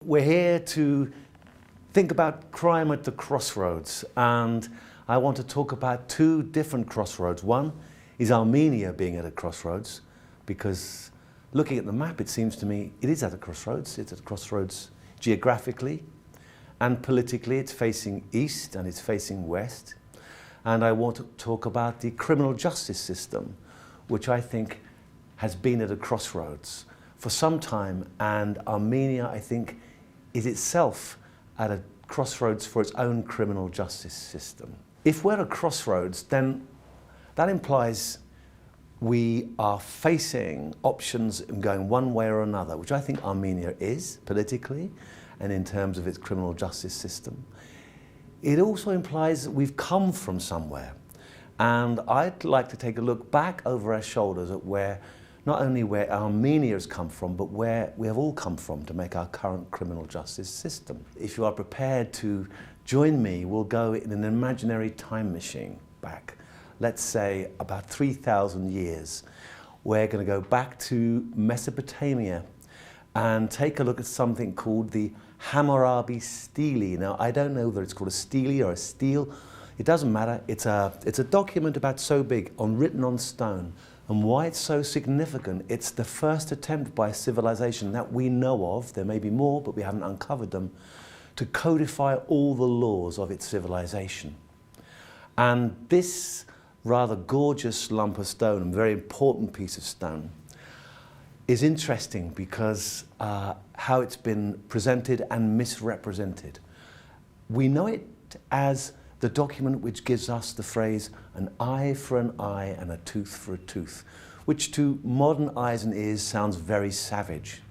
we're here to think about crime at the crossroads, and I want to talk about two different crossroads. One is Armenia being at a crossroads, because looking at the map, it seems to me it is at a crossroads. It's at a crossroads geographically and politically. It's facing east and it's facing west. And I want to talk about the criminal justice system, which I think has been at a crossroads for some time, and Armenia, I think, is itself at a crossroads for its own criminal justice system. If we're at a crossroads, then that implies we are facing options and going one way or another, which I think Armenia is politically and in terms of its criminal justice system. It also implies that we've come from somewhere. And I'd like to take a look back over our shoulders at not only where Armenia has come from, but where we have all come from to make our current criminal justice system. If you are prepared to join me, we'll go in an imaginary time machine back, let's say about 3,000 years. We're going to go back to Mesopotamia and take a look at something called the Hammurabi Stele. Now, I don't know whether it's called a stele or a stele. It doesn't matter. It's a document about so big, written on stone. And why it's so significant, it's the first attempt by a civilization that we know of, there may be more, but we haven't uncovered them, to codify all the laws of its civilization. And this rather gorgeous lump of stone, and very important piece of stone, is interesting because how it's been presented and misrepresented. We know it as the document which gives us the phrase, an eye for an eye and a tooth for a tooth, which to modern eyes and ears sounds very savage.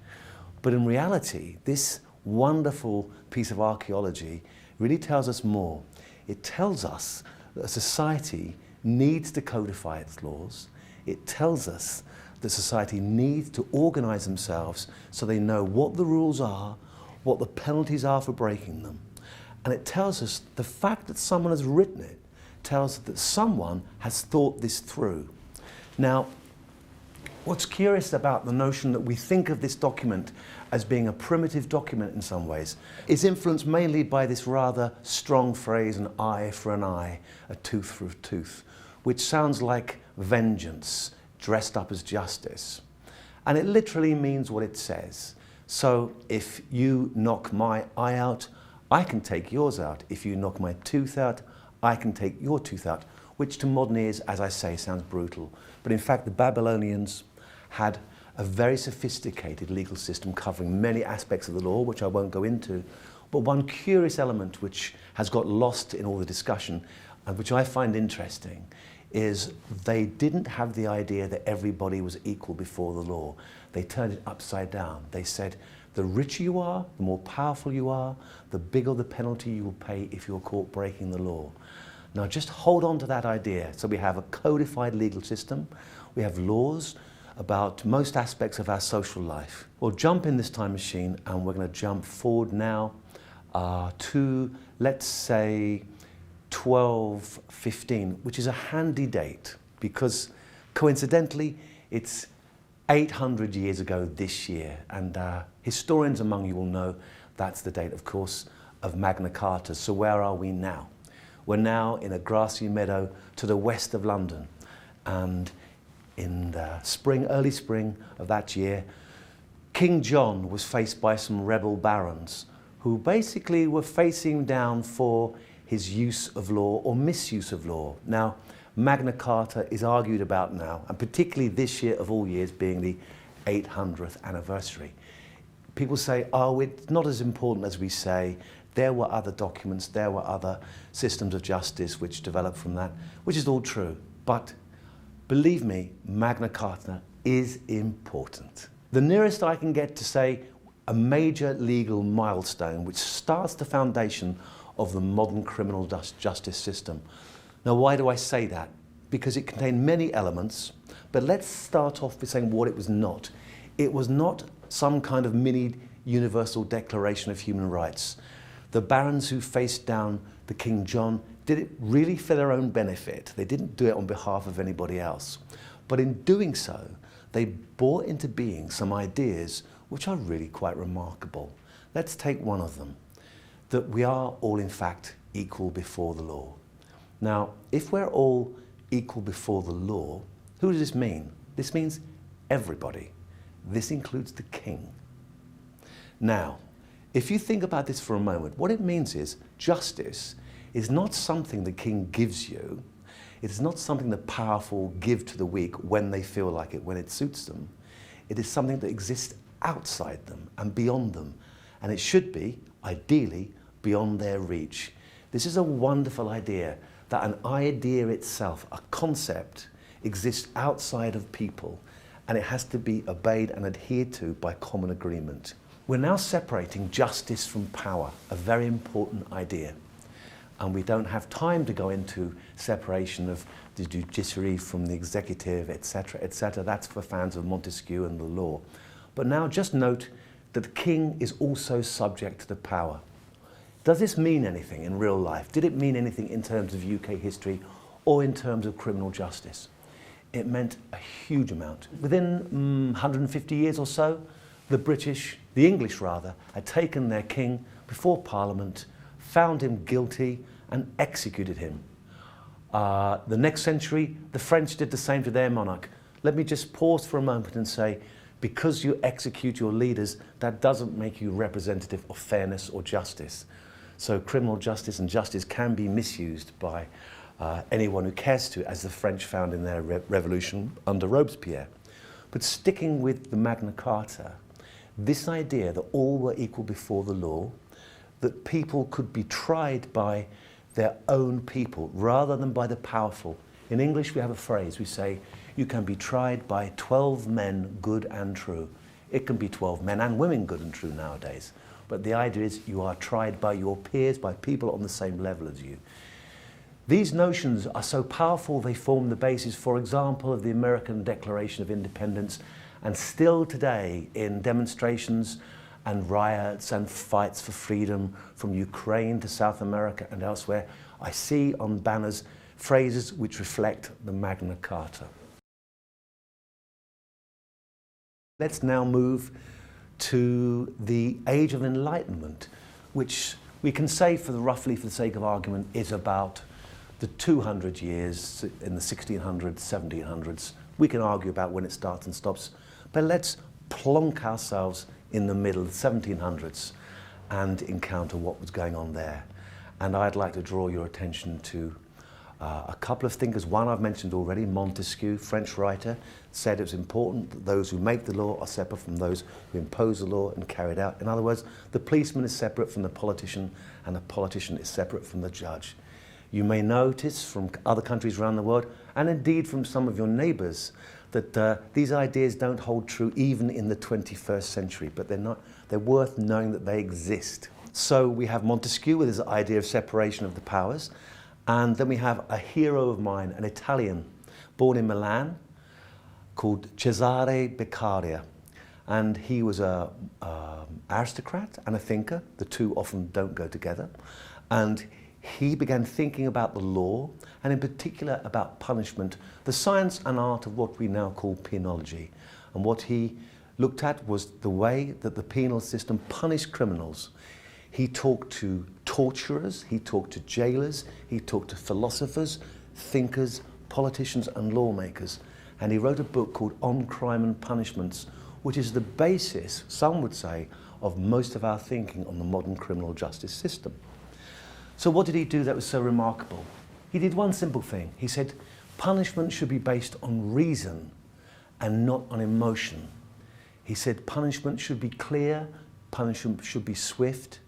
But in reality, this wonderful piece of archaeology really tells us more. It tells us that a society needs to codify its laws. It tells us that society needs to organize themselves so they know what the rules are, what the penalties are for breaking them. And it tells us the fact that someone has written it tells us that someone has thought this through. Now, what's curious about the notion that we think of this document as being a primitive document in some ways is influenced mainly by this rather strong phrase, an eye for an eye, a tooth for a tooth, which sounds like vengeance dressed up as justice. And it literally means what it says. So if you knock my eye out, I can take yours out. If you knock my tooth out, I can take your tooth out, which to modern ears, as I say, sounds brutal. But in fact, the Babylonians had a very sophisticated legal system covering many aspects of the law, which I won't go into. But one curious element which has got lost in all the discussion, and which I find interesting, is they didn't have the idea that everybody was equal before the law. They turned it upside down. They said, the richer you are, the more powerful you are, the bigger the penalty you will pay if you're caught breaking the law. Now just hold on to that idea. So we have a codified legal system, we have laws about most aspects of our social life. We'll jump in this time machine and we're going to jump forward now to, let's say, 1215, which is a handy date because coincidentally it's 800 years ago this year, and historians among you will know that's the date, of course, of Magna Carta. So where are we now? We're now in a grassy meadow to the west of London, and in the spring, early spring of that year, King John was faced by some rebel barons who basically were facing down for his use of law or misuse of law. Now, Magna Carta is argued about now, and particularly this year of all years being the 800th anniversary. People say, oh, it's not as important as we say. There were other documents, there were other systems of justice which developed from that, which is all true. But believe me, Magna Carta is important. The nearest I can get to say a major legal milestone which starts the foundation of the modern criminal justice system. Now, why do I say that? Because it contained many elements, but let's start off by saying what it was not. It was not some kind of mini universal declaration of human rights. The barons who faced down the King John did it really for their own benefit. They didn't do it on behalf of anybody else. But in doing so, they brought into being some ideas which are really quite remarkable. Let's take one of them, that we are all in fact equal before the law. Now, if we're all equal before the law, who does this mean? This means everybody. This includes the king. Now, if you think about this for a moment, what it means is justice is not something the king gives you. It is not something the powerful give to the weak when they feel like it, when it suits them. It is something that exists outside them and beyond them. And it should be, ideally, beyond their reach. This is a wonderful idea, that an idea itself, a concept, exists outside of people, and it has to be obeyed and adhered to by common agreement. We're now separating justice from power, a very important idea. And we don't have time to go into separation of the judiciary from the executive, etc., etc. That's for fans of Montesquieu and the law. But now just note that the king is also subject to the power. Does this mean anything in real life? Did it mean anything in terms of UK history or in terms of criminal justice? It meant a huge amount. Within 150 years or so, the English rather, had taken their king before Parliament, found him guilty and executed him. The next century, the French did the same to their monarch. Let me just pause for a moment and say, because you execute your leaders, that doesn't make you representative of fairness or justice. So criminal justice and justice can be misused by anyone who cares to, as the French found in their revolution under Robespierre. But sticking with the Magna Carta, this idea that all were equal before the law, that people could be tried by their own people rather than by the powerful. In English we have a phrase, we say, you can be tried by 12 men, good and true. It can be 12 men and women, good and true nowadays. But the idea is you are tried by your peers, by people on the same level as you. These notions are so powerful they form the basis, for example, of the American Declaration of Independence, and still today in demonstrations and riots and fights for freedom from Ukraine to South America and elsewhere, I see on banners phrases which reflect the Magna Carta. Let's now move to the Age of Enlightenment, which we can say roughly for the sake of argument is about the 200 years in the 1600s, 1700s. We can argue about when it starts and stops, but let's plonk ourselves in the middle of the 1700s and encounter what was going on there. And I'd like to draw your attention to a couple of thinkers. One I've mentioned already, Montesquieu, French writer, said it was important that those who make the law are separate from those who impose the law and carry it out. In other words, the policeman is separate from the politician and the politician is separate from the judge. You may notice from other countries around the world, and indeed from some of your neighbours, that these ideas don't hold true even in the 21st century, but they're worth knowing that they exist. So we have Montesquieu with his idea of separation of the powers, and then we have a hero of mine, an Italian, born in Milan, called Cesare Beccaria. And he was an aristocrat and a thinker. The two often don't go together. And he began thinking about the law, and in particular about punishment, the science and art of what we now call penology. And what he looked at was the way that the penal system punished criminals. He talked to torturers, he talked to jailers, he talked to philosophers, thinkers, politicians and lawmakers. And he wrote a book called On Crime and Punishments, which is the basis, some would say, of most of our thinking on the modern criminal justice system. So what did he do that was so remarkable? He did one simple thing. He said, punishment should be based on reason and not on emotion. He said punishment should be clear, punishment should be swift,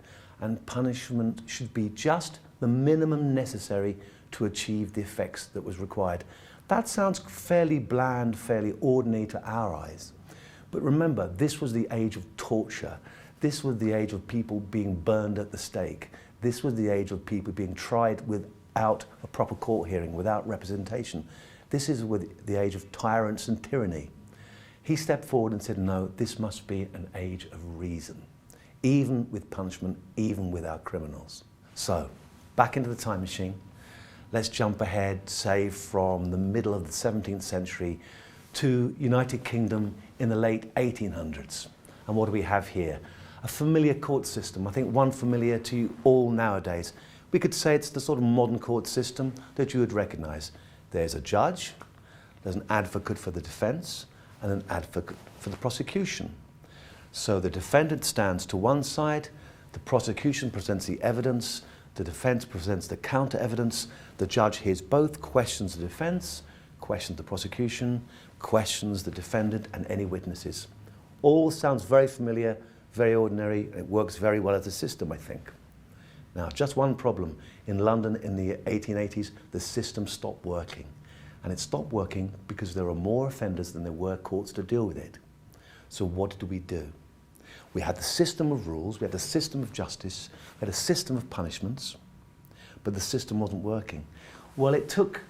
and punishment should be just the minimum necessary to achieve the effects that was required. That sounds fairly bland, fairly ordinary to our eyes. But remember, this was the age of torture. This was the age of people being burned at the stake. This was the age of people being tried without a proper court hearing, without representation. This is with the age of tyrants and tyranny. He stepped forward and said, no, this must be an age of reason, even with punishment, even with our criminals. So, back into the time machine. Let's jump ahead, say, from the middle of the 17th century to United Kingdom in the late 1800s. And what do we have here? a familiar court system. I think one familiar to you all nowadays. We could say it's the sort of modern court system that you would recognise. There's a judge, there's an advocate for the defence, and an advocate for the prosecution. So the defendant stands to one side, the prosecution presents the evidence, the defence presents the counter evidence, the judge hears both, questions the defence, questions the prosecution, questions the defendant and any witnesses. All sounds very familiar, very ordinary, and it works very well as a system, I think. Now, just one problem. In London in the 1880s, the system stopped working. And it stopped working because there were more offenders than there were courts to deal with it. So what did we do? We had the system of rules, we had the system of justice, we had a system of punishments, but the system wasn't working. Well, it took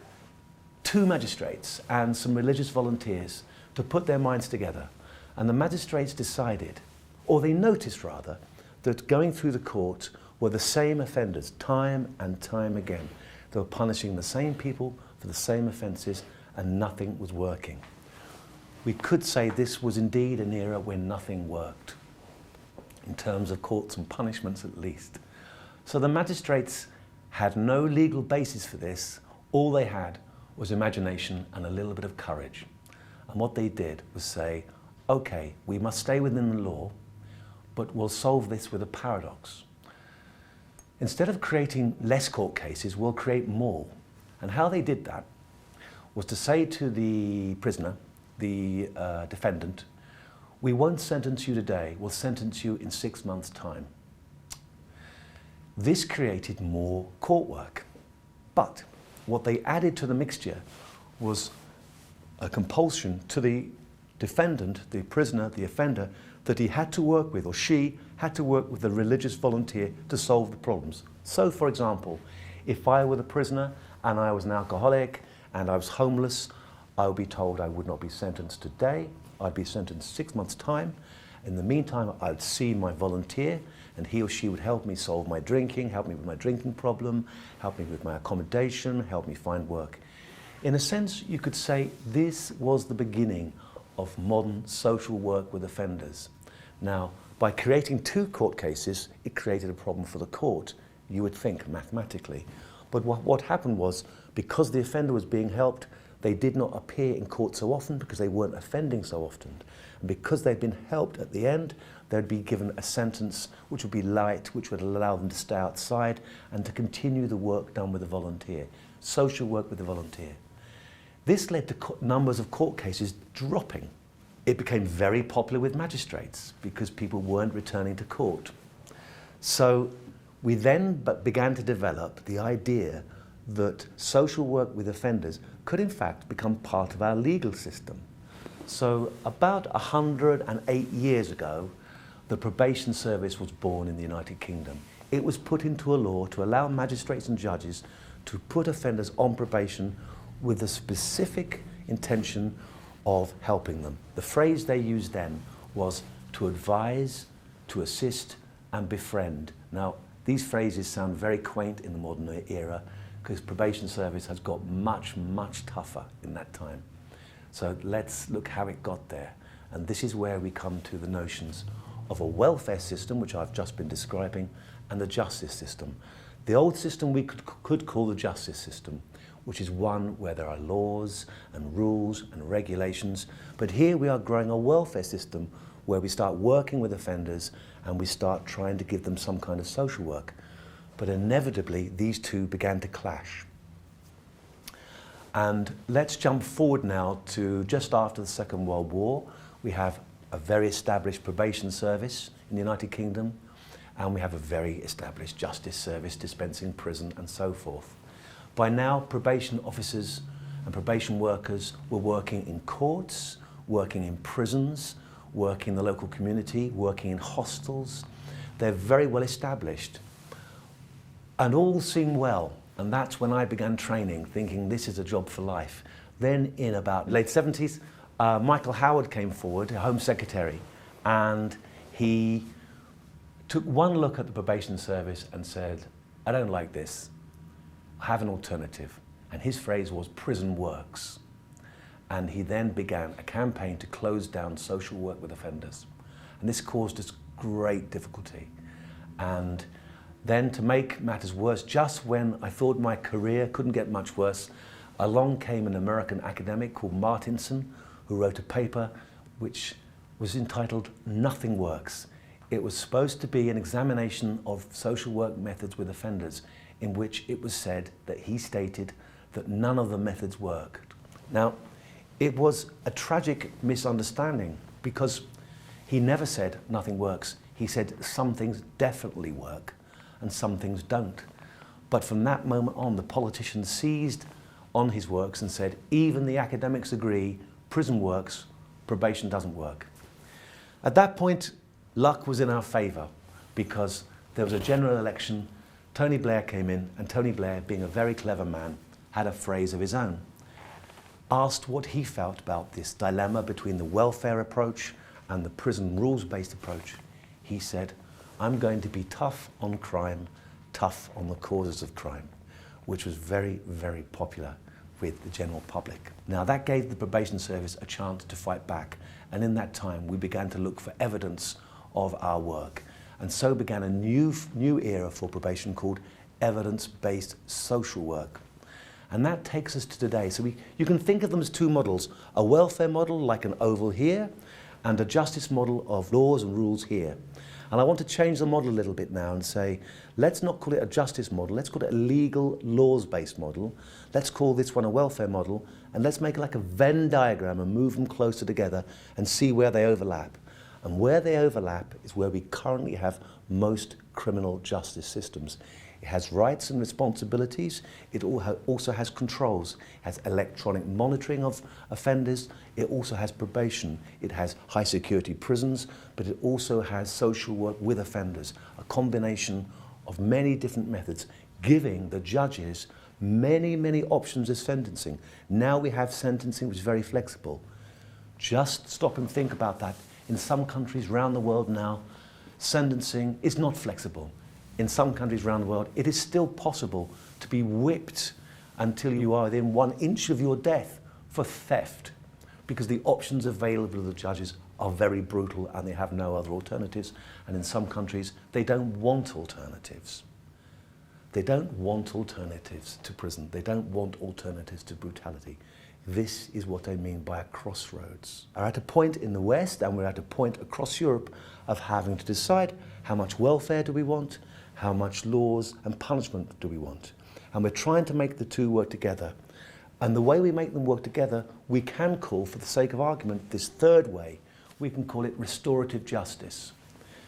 two magistrates and some religious volunteers to put their minds together. And the magistrates decided, or they noticed rather, that going through the court were the same offenders time and time again. They were punishing the same people for the same offences and nothing was working. We could say this was indeed an era when nothing worked, in terms of courts and punishments at least. So the magistrates had no legal basis for this. All they had was imagination and a little bit of courage. And what they did was say, okay, we must stay within the law, but we'll solve this with a paradox. Instead of creating less court cases, we'll create more. And how they did that was to say to the prisoner, the defendant, we won't sentence you today, we'll sentence you in 6 months' time. This created more court work. But what they added to the mixture was a compulsion to the defendant, the prisoner, the offender, that he had to work with, or she had to work with a religious volunteer to solve the problems. So, for example, if I were the prisoner and I was an alcoholic and I was homeless, I would be told I would not be sentenced today, I'd be sentenced 6 months' time. In the meantime, I'd see my volunteer and he or she would help me solve my drinking, help me with my drinking problem, help me with my accommodation, help me find work. In a sense, you could say this was the beginning of modern social work with offenders. Now, by creating two court cases, it created a problem for the court, you would think, mathematically. But what happened was, because the offender was being helped, they did not appear in court so often because they weren't offending so often. And because they'd been helped at the end, they'd be given a sentence which would be light, which would allow them to stay outside and to continue the work done with the volunteer, social work with the volunteer. This led to numbers of court cases dropping. It became very popular with magistrates because people weren't returning to court. So we then began to develop the idea that social work with offenders could in fact become part of our legal system. So about 108 years ago, the probation service was born in the United Kingdom. It was put into a law to allow magistrates and judges to put offenders on probation with the specific intention of helping them. The phrase they used then was to advise, to assist, and befriend. Now, these phrases sound very quaint in the modern era because probation service has got much, much tougher in that time. So let's look how it got there. And this is where we come to the notions of a welfare system, which I've just been describing, and the justice system. The old system we could call the justice system, which is one where there are laws and rules and regulations. But here we are growing a welfare system where we start working with offenders and we start trying to give them some kind of social work. But inevitably, these two began to clash. And let's jump forward now to just after the Second World War. We have a very established probation service in the United Kingdom, and we have a very established justice service dispensing prison and so forth. By now, probation officers and probation workers were working in courts, working in prisons, working in the local community, working in hostels. They're very well established. And all seemed well. And that's when I began training, thinking this is a job for life. Then in about late 70s, Michael Howard came forward, Home Secretary, and he took one look at the probation service and said, I don't like this. Have an alternative. And his phrase was prison works. And he then began a campaign to close down social work with offenders. And this caused us great difficulty. And then to make matters worse, just when I thought my career couldn't get much worse, along came an American academic called Martinson, who wrote a paper which was entitled Nothing Works. It was supposed to be an examination of social work methods with offenders, in which it was said that he stated that none of the methods worked. Now, it was a tragic misunderstanding, because he never said nothing works. He said some things definitely work and some things don't. But from that moment on, the politicians seized on his works and said, even the academics agree, prison works, probation doesn't work. At that point, luck was in our favour, because there was a general election, Tony Blair came in, and Tony Blair, being a very clever man, had a phrase of his own. Asked what he felt about this dilemma between the welfare approach and the prison rules-based approach, he said, I'm going to be tough on crime, tough on the causes of crime, which was very, very popular with the general public. Now, that gave the probation service a chance to fight back, and in that time we began to look for evidence of our work, and so began a new era for probation called evidence-based social work. And that takes us to today. So you can think of them as two models, a welfare model like an oval here, and a justice model of laws and rules here. And I want to change the model a little bit now and say, let's not call it a justice model, let's call it a legal laws-based model. Let's call this one a welfare model, and let's make it like a Venn diagram and move them closer together and see where they overlap. And where they overlap is where we currently have most criminal justice systems. It has rights and responsibilities. It also has controls. It has electronic monitoring of offenders. It also has probation. It has high security prisons, but it also has social work with offenders, a combination of many different methods, giving the judges many, many options of sentencing. Now we have sentencing which is very flexible. Just stop and think about that. In some countries around the world now, sentencing is not flexible. In some countries around the world, it is still possible to be whipped until you are within 1 inch of your death for theft, because the options available to the judges are very brutal and they have no other alternatives. And in some countries, they don't want alternatives. They don't want alternatives to prison. They don't want alternatives to brutality. This is what I mean by a crossroads. We're at a point in the West, and we're at a point across Europe, of having to decide how much welfare do we want, how much laws and punishment do we want. And we're trying to make the two work together. And the way we make them work together, we can call, for the sake of argument, this third way, we can call it restorative justice.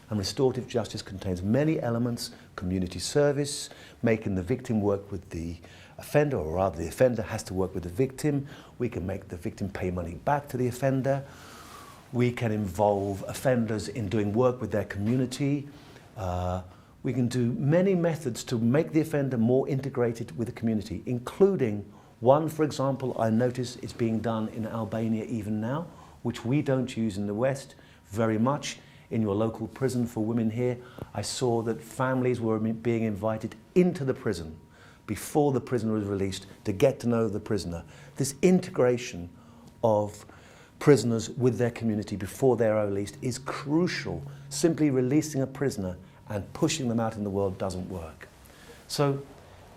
And restorative justice contains many elements: community service, making the victim work with the offender, or rather the offender has to work with the victim. We can make the victim pay money back to the offender. We can involve offenders in doing work with their community. We can do many methods to make the offender more integrated with the community, including one, for example, I notice is being done in Albania even now, which we don't use in the West very much. In your local prison for women here, I saw that families were being invited into the prison before the prisoner was released to get to know the prisoner. This integration of prisoners with their community before they are released is crucial. Simply releasing a prisoner and pushing them out in the world doesn't work. So,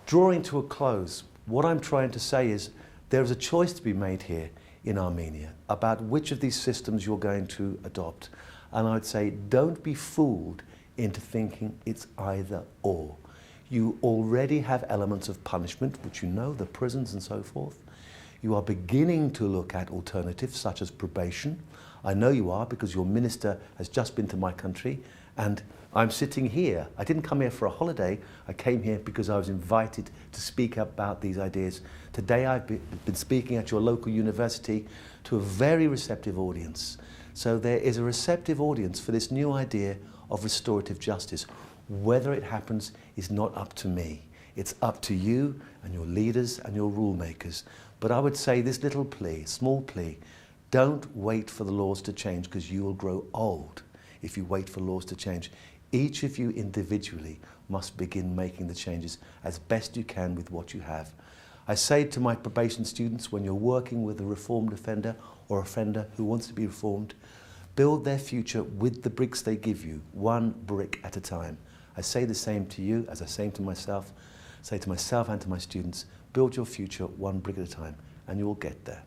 drawing to a close, what I'm trying to say is there is a choice to be made here in Armenia about which of these systems you're going to adopt. And I would say, don't be fooled into thinking it's either or. You already have elements of punishment, which you know, the prisons and so forth. You are beginning to look at alternatives such as probation. I know you are, because your minister has just been to my country, and I'm sitting here. I didn't come here for a holiday. I came here because I was invited to speak about these ideas. Today I've been speaking at your local university to a very receptive audience. So there is a receptive audience for this new idea of restorative justice. Whether it happens is not up to me. It's up to you and your leaders and your rule makers. But I would say this little plea, small plea, don't wait for the laws to change, because you will grow old if you wait for laws to change. Each of you individually must begin making the changes as best you can with what you have. I say to my probation students, when you're working with a reformed offender or offender who wants to be reformed, build their future with the bricks they give you, one brick at a time. I say the same to you as I say to myself and to my students, build your future one brick at a time and you will get there.